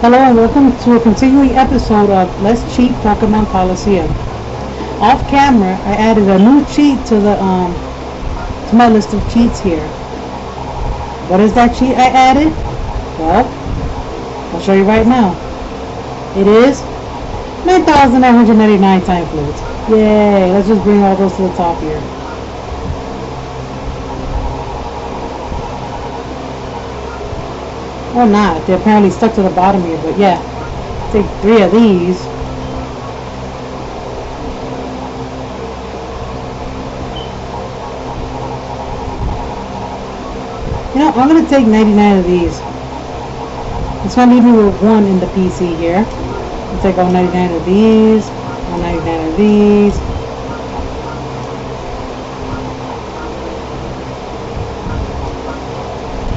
Hello and welcome to a continuing episode of Let's Cheat Pokemon Colosseum. Off camera, I added a new cheat to my list of cheats here. What is that cheat I added? Well, I'll show you right now. It is 9,999 time floats. Yay! Let's just bring all those to the top here. Or not. They're apparently stuck to the bottom here, but yeah. Take 3 of these. You know, I'm going to take 99 of these. It's going to leave me with 1 in the PC here. I'll take all 99 of these. All 99 of these.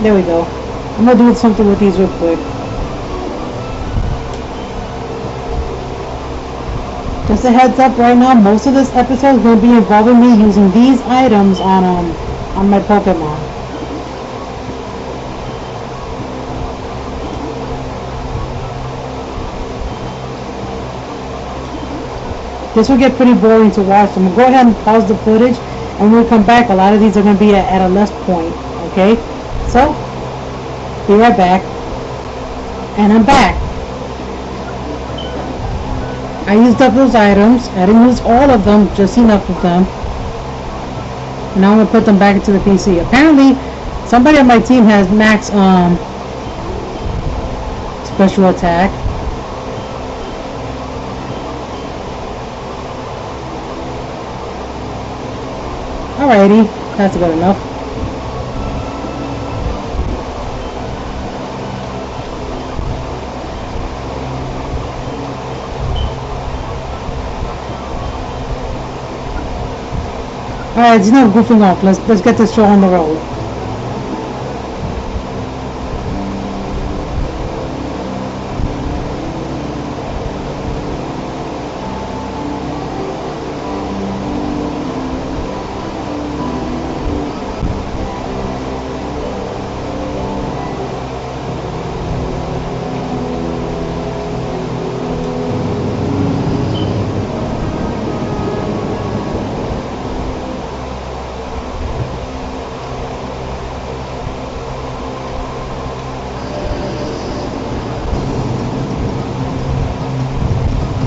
There we go. I'm going to do something with these real quick. Just a heads up right now, most of this episode is going to be involving me using these items on my Pokemon. This will get pretty boring to watch, so I'm going to go ahead and pause the footage, and when we come back, a lot of these are going to be at a less point, okay? So, be right back. And I'm back. I used up those items. I didn't use all of them, just enough of them. And now I'm going to put them back into the PC. Apparently, somebody on my team has max special attack. Alrighty, that's good enough. Alright, it's not goofing off. Let's get this show on the road.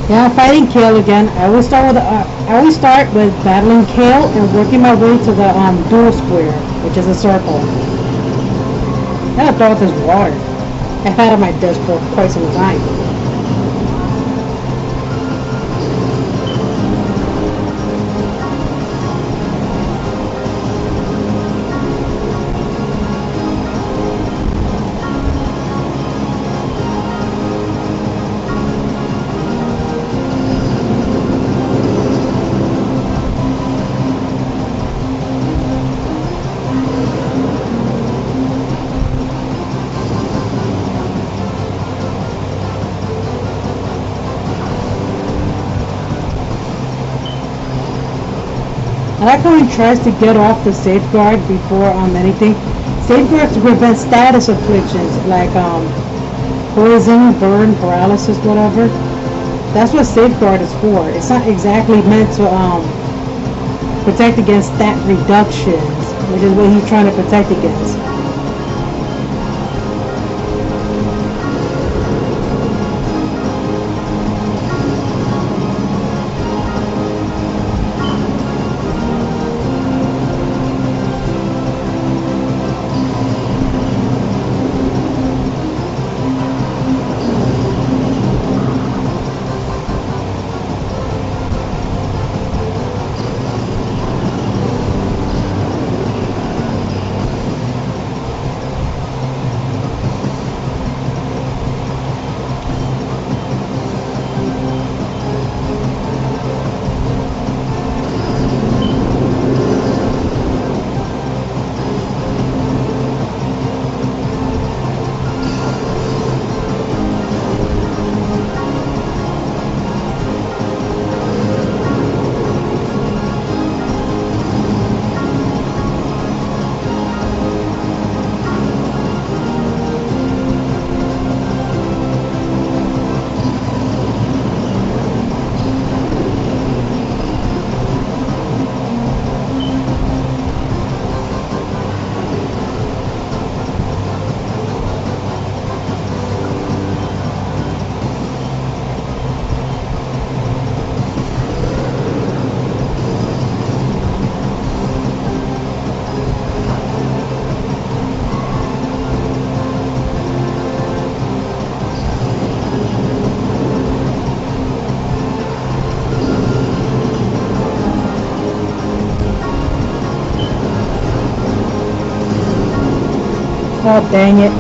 Yeah, I'm fighting Kale again. I always start with battling Kale and working my way to the dual square, which is a circle. I gotta throw out this water. I've had it on my desk for quite some time. I like how he tries to get off the safeguard before anything. Safeguards to prevent status afflictions like poison, burn, paralysis, whatever. That's what safeguard is for. It's not exactly meant to protect against stat reductions, which is what he's trying to protect against. Oh, dang it.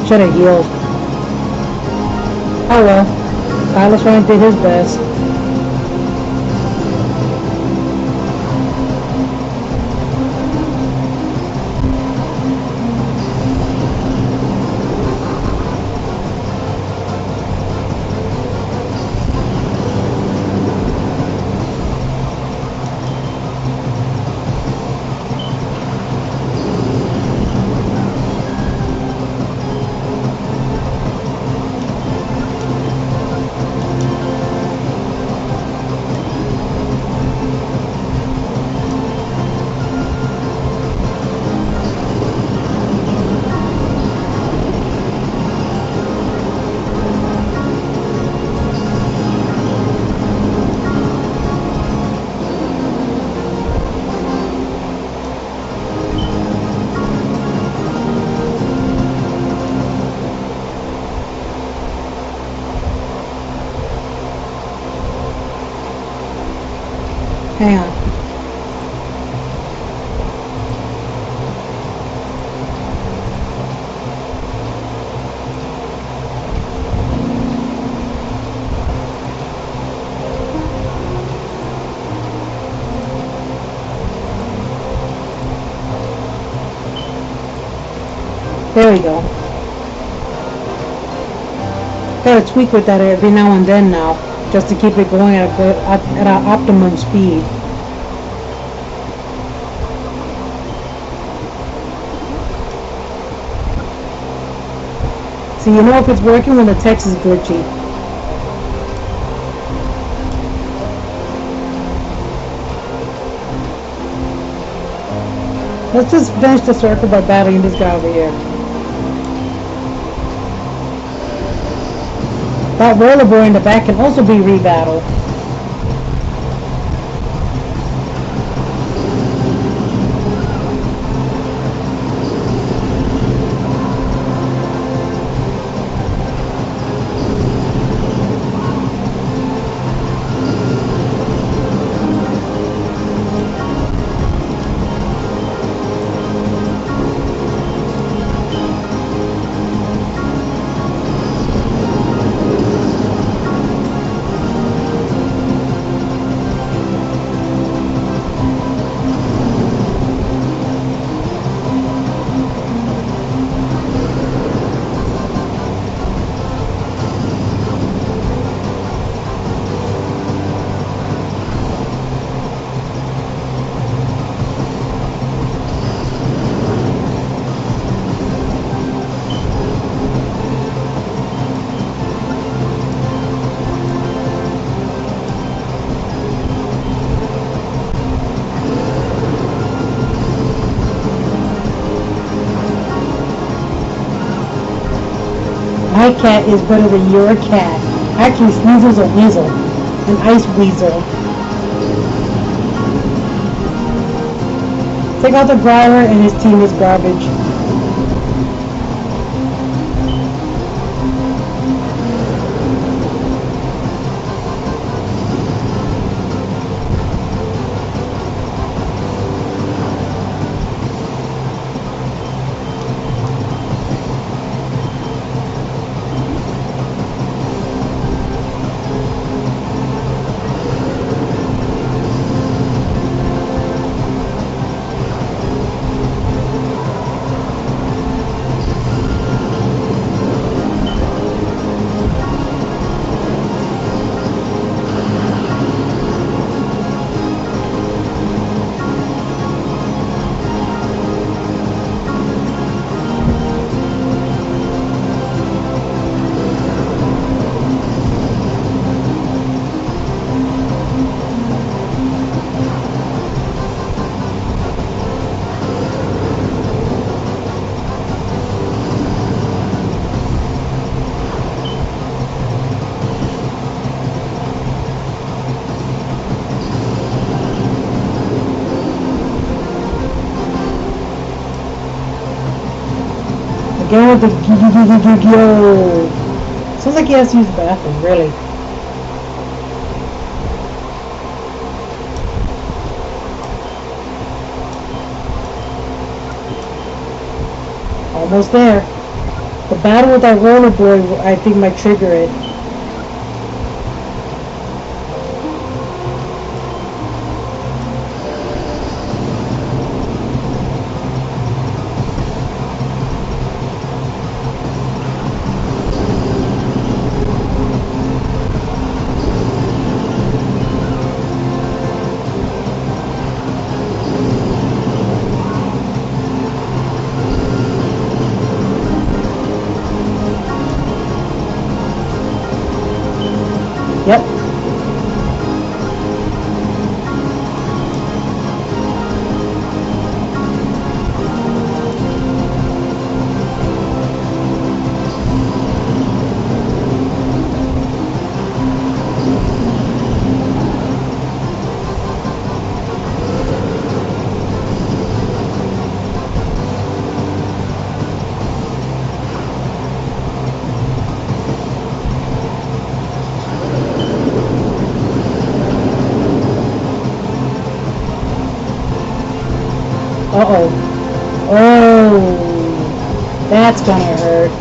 Should have healed. Oh well. Silas Ryan did his best. Hang on. There we go. Gotta tweak with that every now and then now, just to keep it going at an optimum speed. So you know if it's working when the text is glitchy. Let's just finish the circle by battling this guy over here. That rollerboard in the back can also be rebattled. My cat is better than your cat. Actually, Sneasel's a weasel. An ice weasel. Take out the driver and his team is garbage. Again with the yo. Sounds like he has to use the bathroom, really. Almost there. The battle with that roller boy, I think, might trigger it. Yep. Uh-oh. Oh, that's gonna hurt.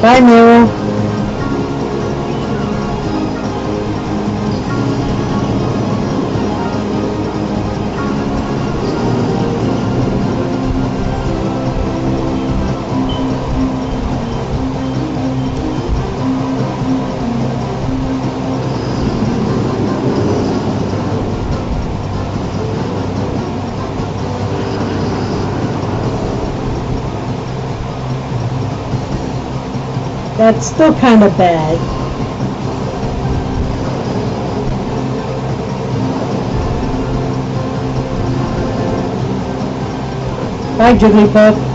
Bye, Meryl. That's still kind of bad. Bye, Jigglypuff.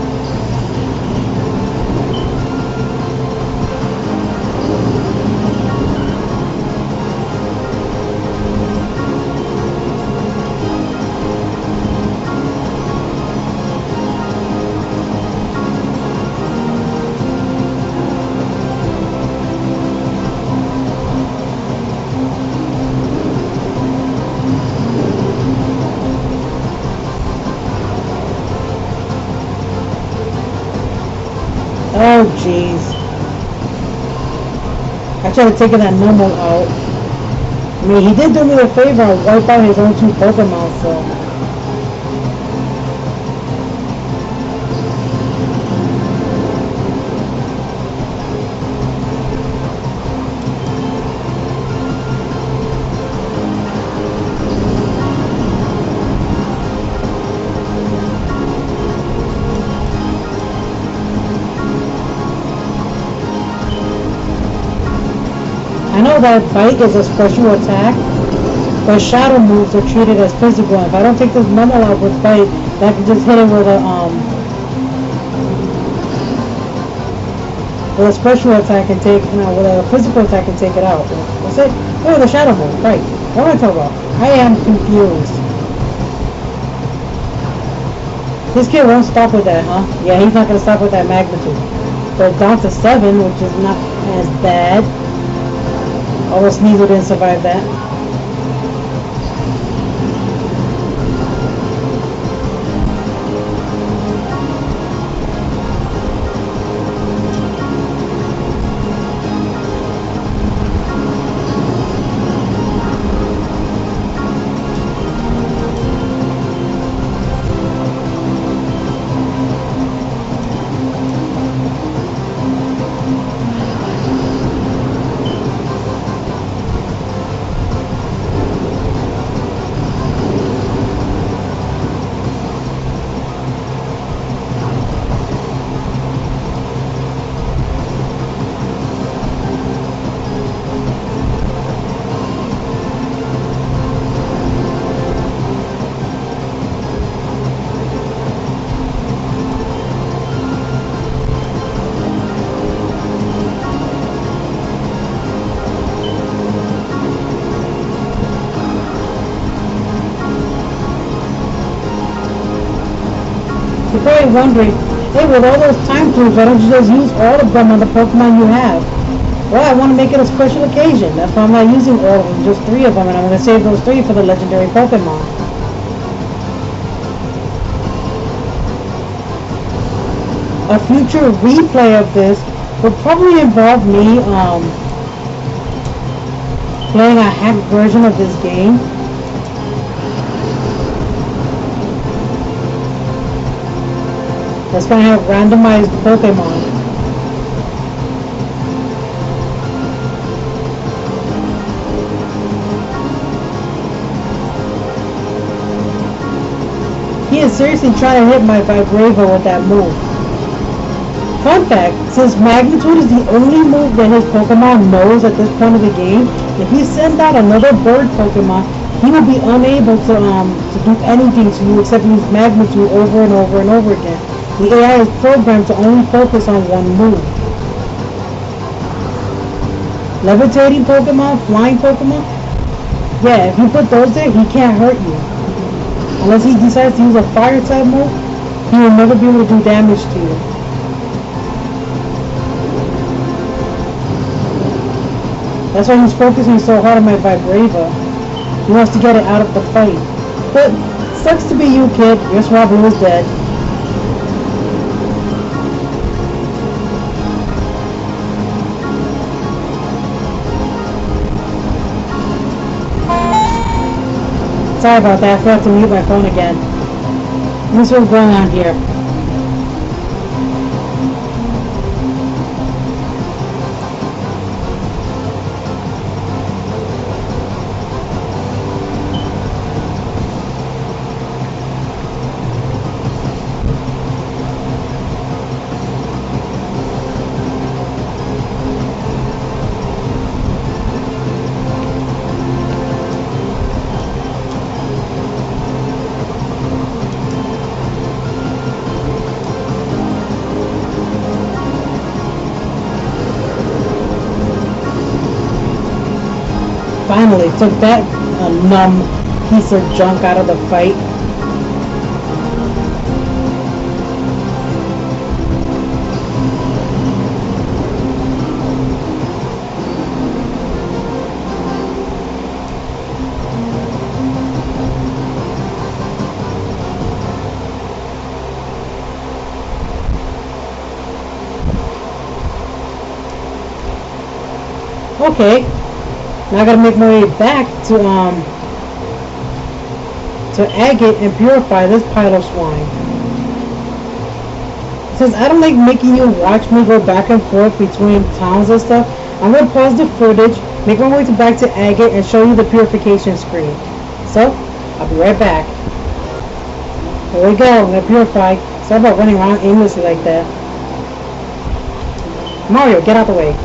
Oh, jeez. I tried to take that normal out. I mean, he did do me a favor and wipe out his own 2 Pokemon, so... I know that Bite is a special attack, but shadow moves are treated as physical. If I don't take this normal out with Bite, I can just hit it with a special attack and take, with a physical attack and take it out. What's it? Oh, the shadow move, right. What am I talking about? I am confused. This kid won't stop with that, huh? Yeah, he's not going to stop with that magnitude. But down to 7, which is not as bad. Although Sneasel didn't survive that. You're probably wondering, hey, with all those time tools, why don't you just use all of them on the Pokemon you have? Well, I want to make it a special occasion. That's why I'm not using all of them, just 3 of them, and I'm going to save those 3 for the legendary Pokemon. A future replay of this would probably involve me playing a hacked version of this game. That's going to have randomized Pokemon. He is seriously trying to hit my Vibrava with that move. Fun fact, since Magnitude is the only move that his Pokemon knows at this point of the game, if he sends out another bird Pokemon, he will be unable to do anything to you except use Magnitude over and over and over again. The AI is programmed to only focus on one move. Levitating Pokemon, flying Pokemon, yeah, if you put those there, he can't hurt you. Unless he decides to use a fire type move, he will never be able to do damage to you. That's why he's focusing so hard on my Vibrava. He wants to get it out of the fight. But sucks to be you, kid. Your Swablu is dead. Sorry about that. I forgot to mute my phone again. This is what's going on here. Finally took that numb piece of junk out of the fight. Okay. Now I gotta make my way back to Agate and purify this pile of swine. Since I don't like making you watch me go back and forth between towns and stuff, I'm gonna pause the footage, make my way back to Agate, and show you the purification screen. So, I'll be right back. Here we go, I'm gonna purify. Sorry about running around aimlessly like that. Mario, get out the way.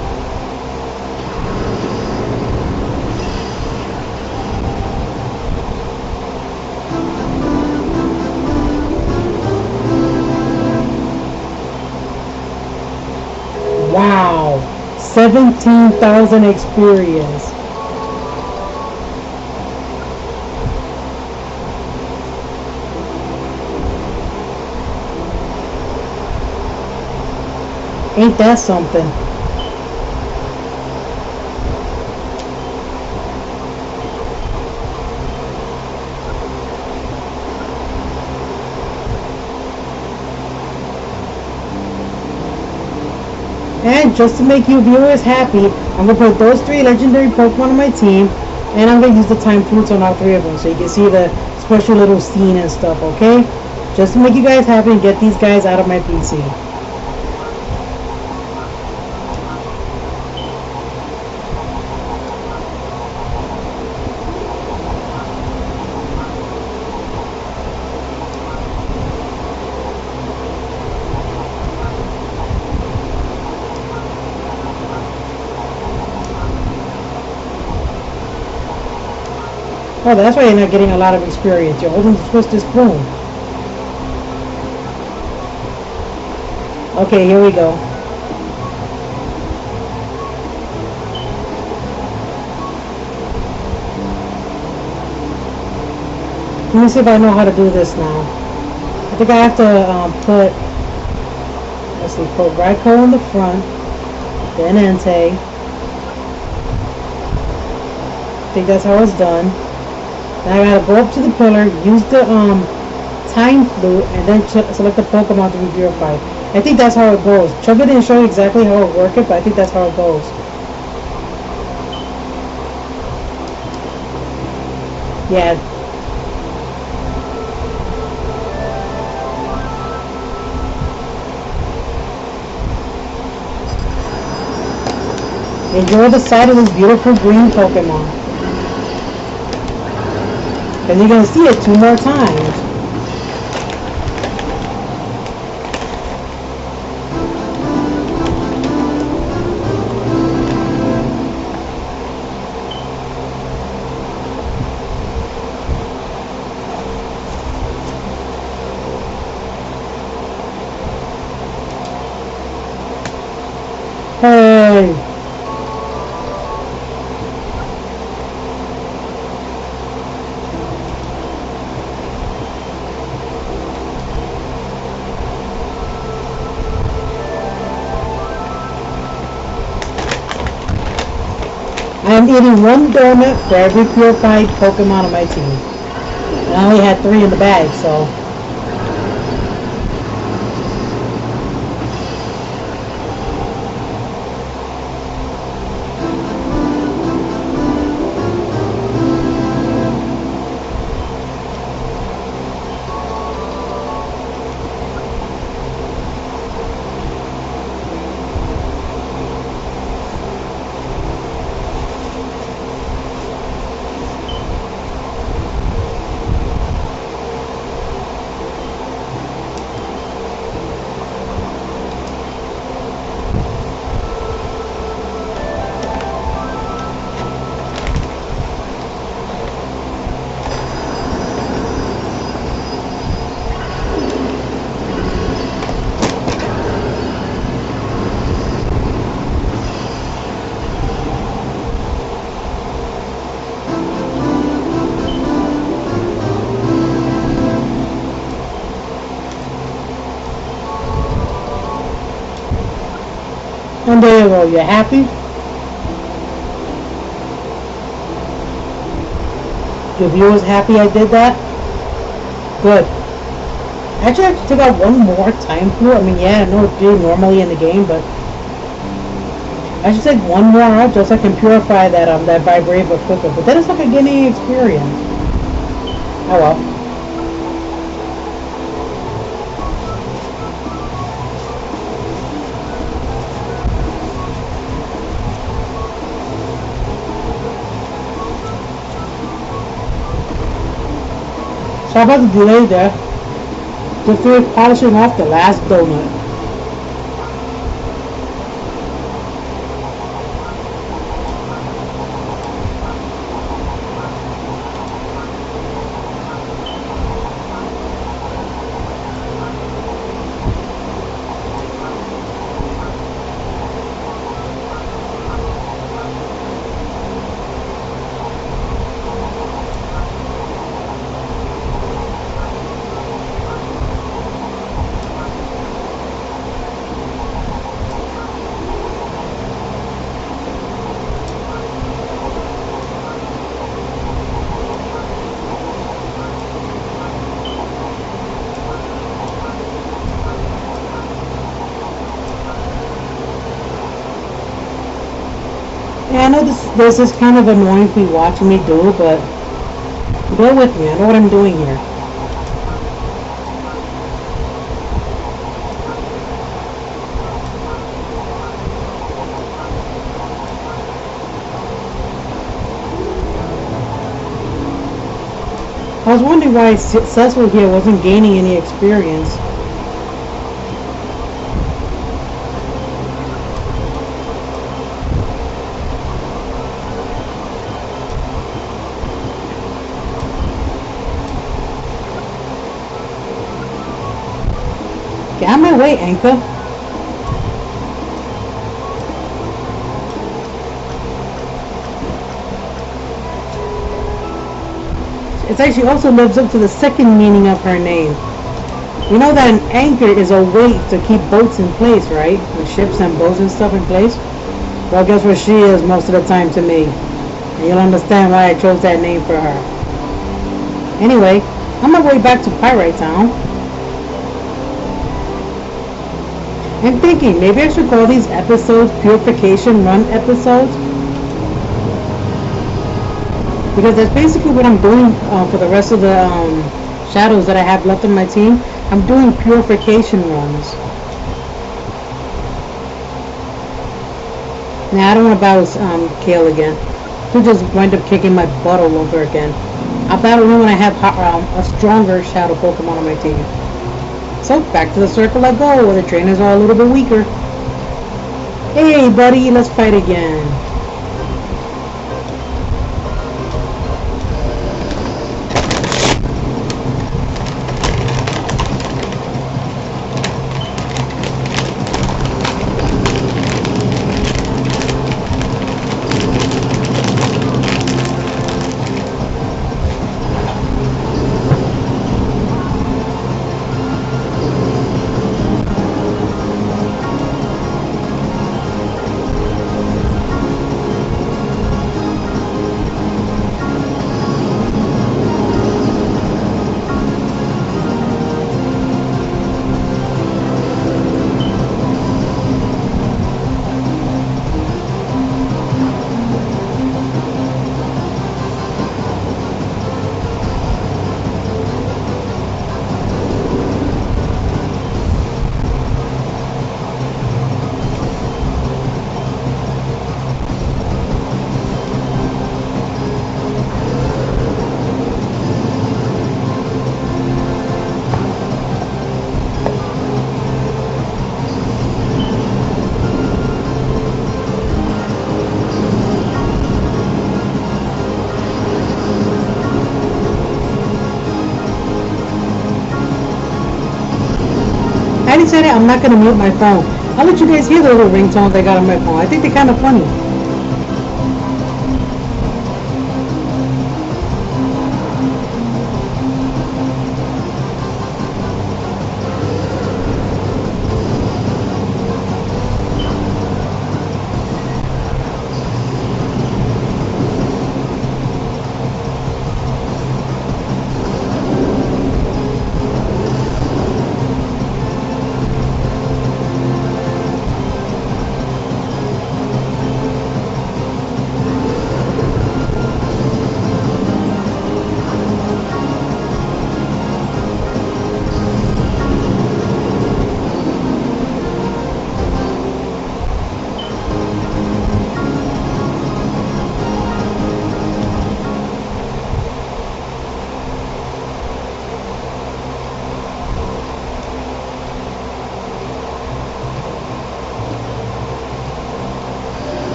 Wow, 17,000 experience. Ain't that something? And just to make you viewers happy, I'm going to put those 3 legendary Pokemon on my team, and I'm going to use the time fruits on all 3 of them, so you can see the special little scene and stuff, okay? Just to make you guys happy and get these guys out of my PC. Oh, that's why you're not getting a lot of experience. You're holding the Twisted Spoon. Okay, here we go. Let me see if I know how to do this now. I think I have to let's see, put Raikou in the front, then Entei. I think that's how it's done. Then I gotta go up to the pillar, use the time flute, and then select the Pokemon to be purified. I think that's how it goes. Chugga didn't show you exactly how it works, but I think that's how it goes. Yeah. Enjoy the sight of this beautiful green Pokemon. Because you're going to see it 2 more times. Hey! I am eating 1 donut for every purified Pokemon on my team. And I only had 3 in the bag, so... And there you go, you happy? Your viewers happy I did that? Good. Actually, I have to take out 1 more time flute. I mean, yeah, I know it's do normally in the game, but I should take 1 more out just so I can purify that that Vibrava quicker. But then it's not gonna get any experience. Oh well. So about the delay there, just finish polishing off the last donut. Yeah, I know this is kind of annoying for you watching me do, but bear with me. I know what I'm doing here. I was wondering why Cecil here wasn't gaining any experience. Get out of my way, Anchor. It actually also lives up to the second meaning of her name. You know that an anchor is a weight to keep boats in place, right? With ships and boats and stuff in place. Well, guess what she is most of the time to me? And you'll understand why I chose that name for her. Anyway, on my way back to Pirate Town, I'm thinking maybe I should call these episodes Purification Run episodes. Because that's basically what I'm doing for the rest of the shadows that I have left on my team. I'm doing purification runs. Now I don't want to battle Kale again. He'll just wind up kicking my butt all over again. I'll battle him when I have a stronger shadow Pokemon on my team. So back to the circle I go, where the trainers are a little bit weaker. Hey buddy, let's fight again. I decided I'm not going to mute my phone. I'll let you guys hear the little ringtones I got on my phone. I think they're kind of funny.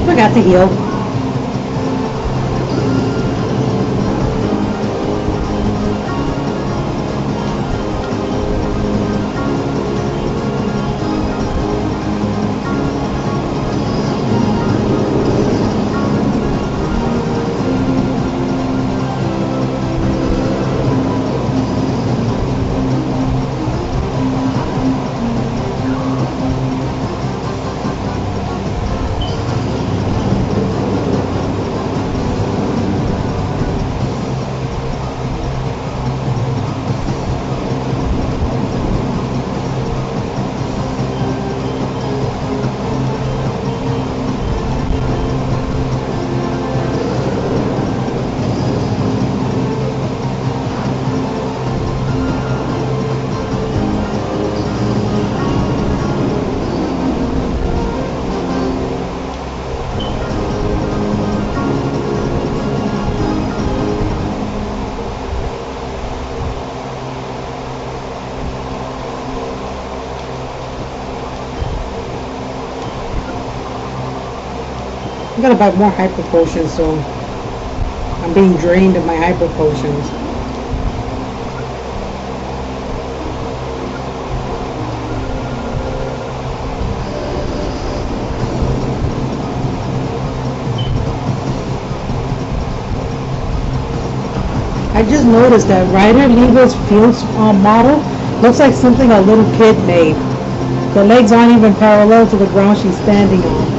Forgot to heal. I gotta buy more hyper potions, so I'm being drained of my hyper potions. I just noticed that Ryder Lega's field model looks like something a little kid made. The legs aren't even parallel to the ground she's standing on.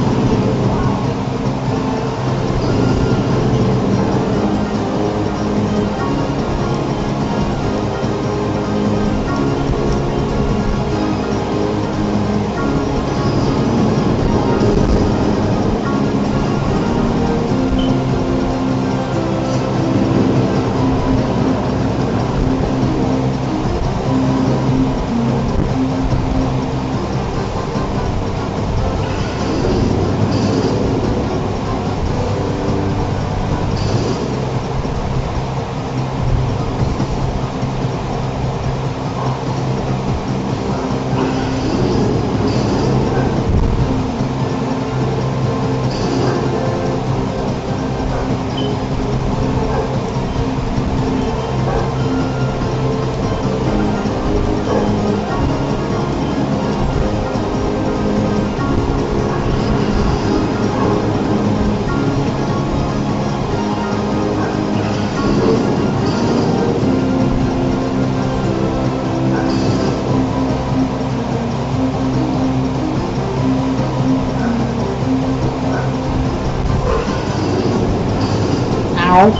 Ow.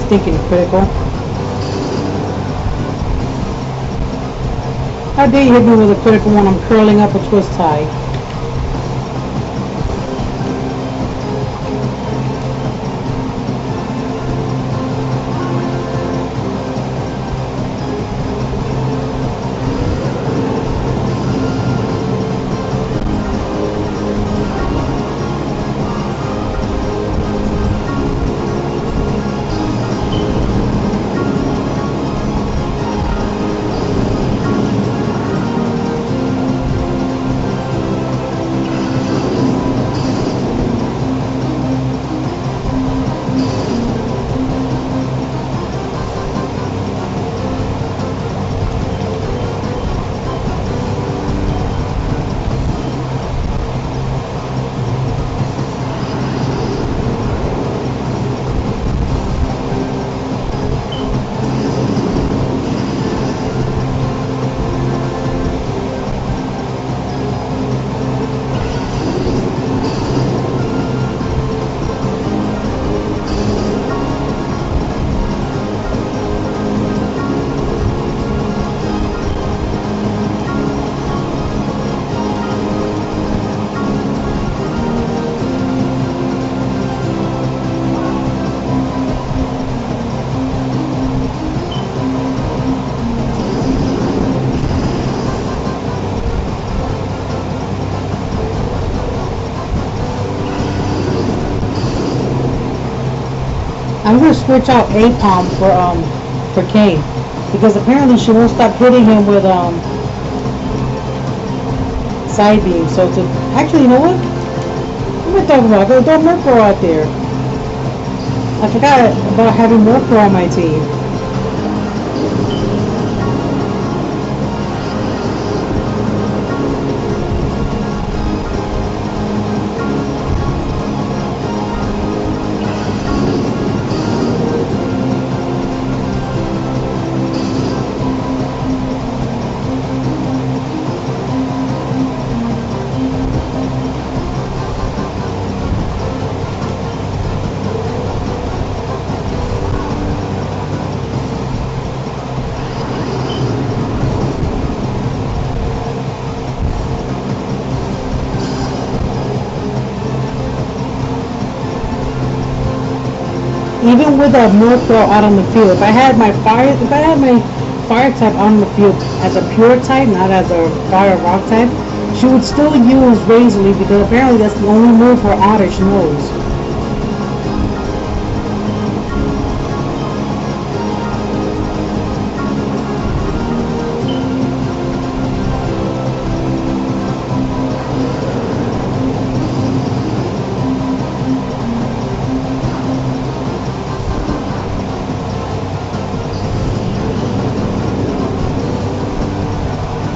Stinking critical. How dare you hit me with a critical when I'm curling up a twist tie? I'm gonna switch out A-Palm for Kane because apparently she won't stop hitting him with side beam. So to actually, you know what? What am I talking about? I gotta throw Murkrow out there. I forgot about having Murkrow on my team. Even with a Murkrow out on the field, if I had my fire type on the field as a pure type, not as a fire rock type, she would still use Razor Leaf because apparently that's the only move her Oddish knows.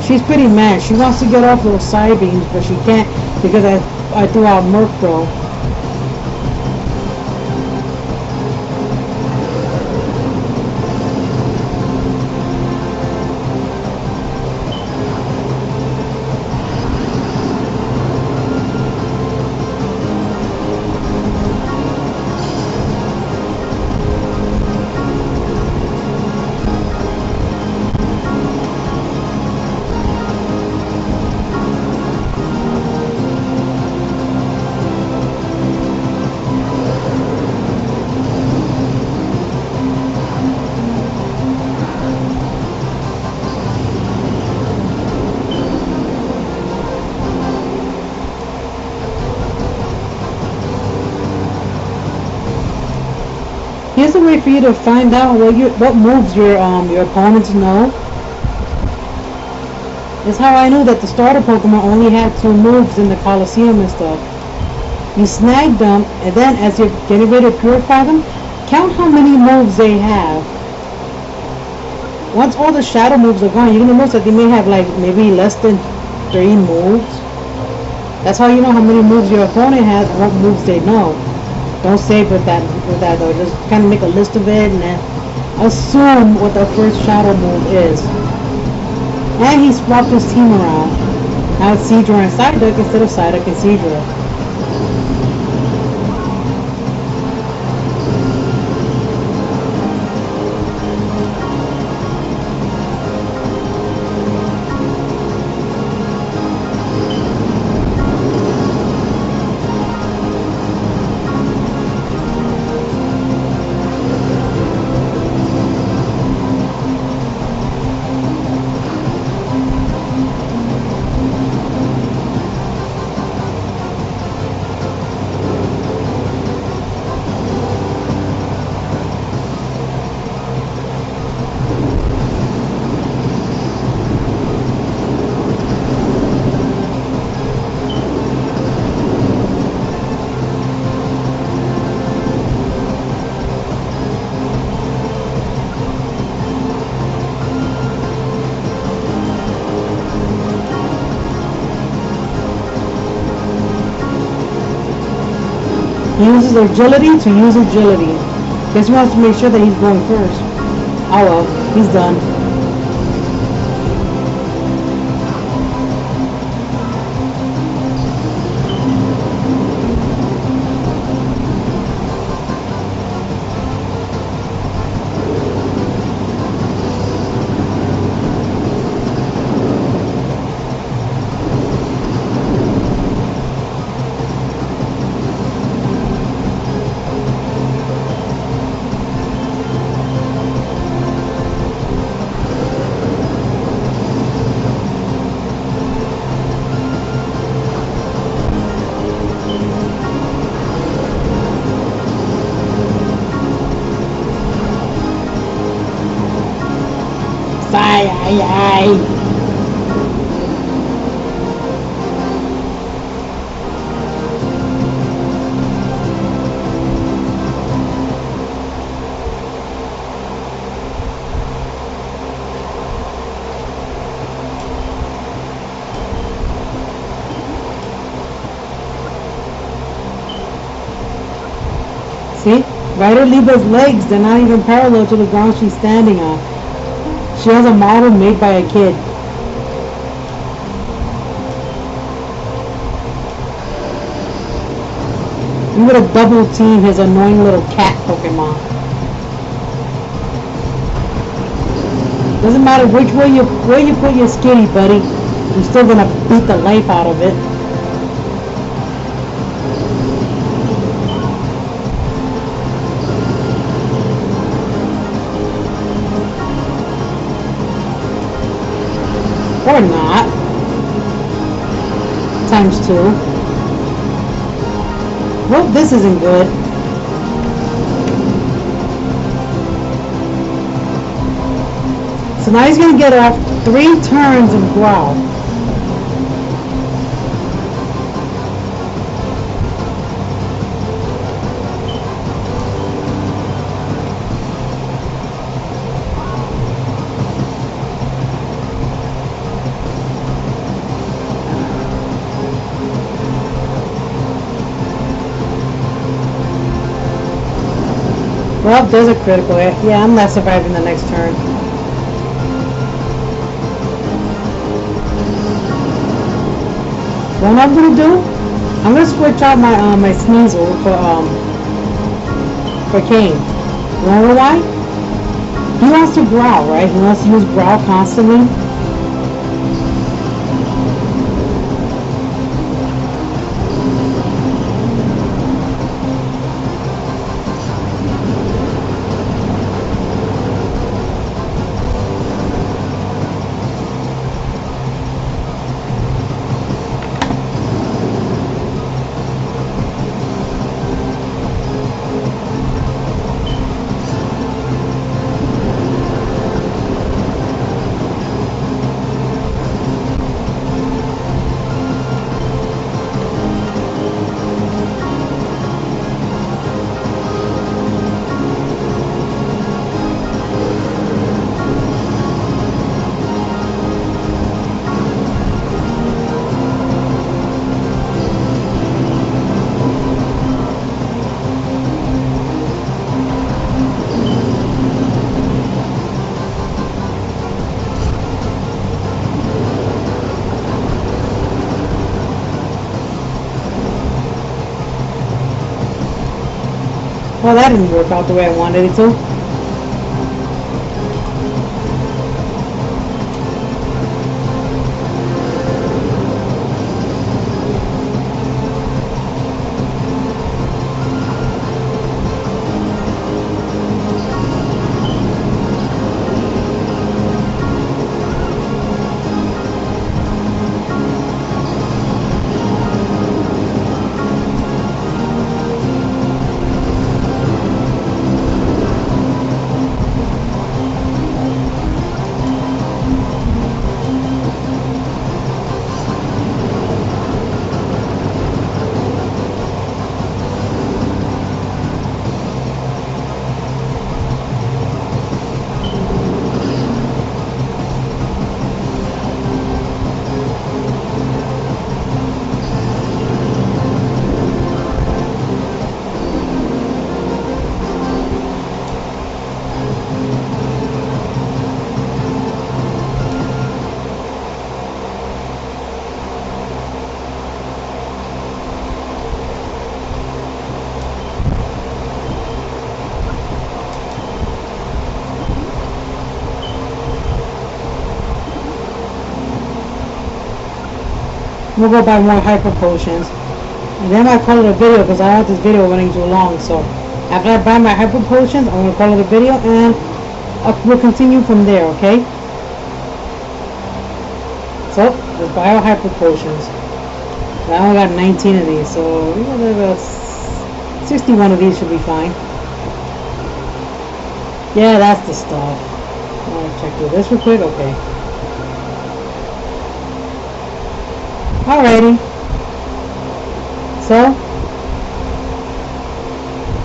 She's pretty mad. She wants to get off those side beams, but she can't because I threw out Murkrow. way for you to find out what moves your opponents know. That's how I knew that the starter Pokemon only had 2 moves in the Colosseum and stuff. You snag them, and then as you're getting ready to purify them, count how many moves they have. Once all the shadow moves are gone, you're gonna notice that they may have like maybe less than 3 moves. That's how you know how many moves your opponent has and what moves they know. Don't save with that though. Just kind of make a list of it and then assume what the first shadow move is. And he swapped his team around. Now it's Seadra and Psyduck instead of Psyduck and Seadra. He uses agility to use agility. Just wants to make sure that he's going first. Oh well, he's done. Ay. See? Liba's legs, they're not even parallel to the ground she's standing on. She has a model made by a kid. I'm gonna double team his annoying little cat Pokemon. Doesn't matter which way you put your Skitty, buddy. You're still gonna beat the life out of it. Or not. Times 2. Well, this isn't good. So now he's gonna get off 3 turns of Growl. Well, there's a critical hit. Yeah, I'm not surviving the next turn. What I'm gonna do? I'm gonna switch out my my Sneasel for Kane. You know why? He wants to growl, right? He wants to use Growl constantly. Well, that didn't work out the way I wanted it to. We'll go buy more hyper potions. And then I call it a video because I don't want this video running too long. So after I buy my hyper potions, I'm going to call it a video and we'll continue from there, okay? So let's buy our hyper potions. I only got 19 of these, so we got about 61 of these should be fine. Yeah, that's the stuff. I want to check through this real quick. Okay. Alrighty. So,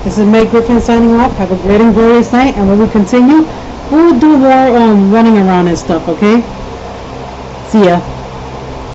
this is Meg Griffin signing off. Have a great and glorious night. And when we continue, we'll do more running around and stuff, okay? See ya.